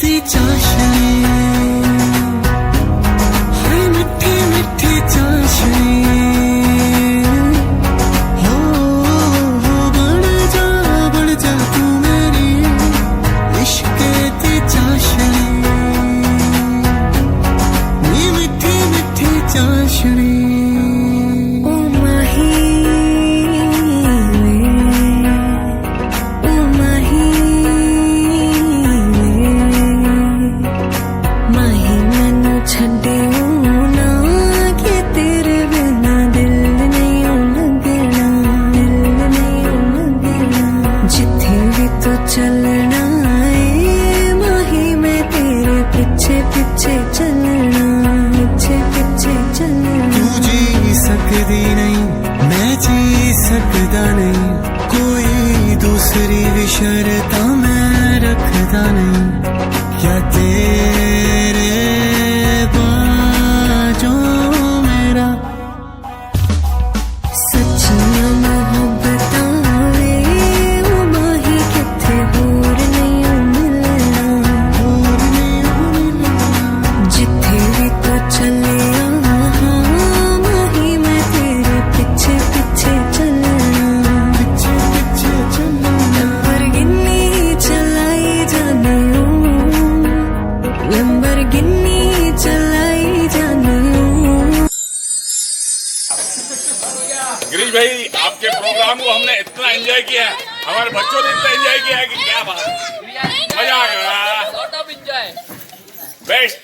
दी चाशनी, हाय मिठी मिठी चाशनी, हो बन जा तू मेरी इश्क दी चाशनी, नी मिठी मिठी चाशनी। चलना है माही मैं तेरे पीछे पीछे चलना, पीछे पीछे चलना। तू जी सकदी नहीं मैं जी सकदा नहीं, कोई दूसरी भी शर्तां मैं रखदा नहीं, क्या तेरे बाजों मेरा सच्चियां मोहब्बतां गिरीश भाई, आपके प्रोग्राम को हमने इतना एंजॉय किया है, हमारे बच्चों ने इतना एंजॉय किया है कि क्या बात, मजा आ गया, बेस्ट।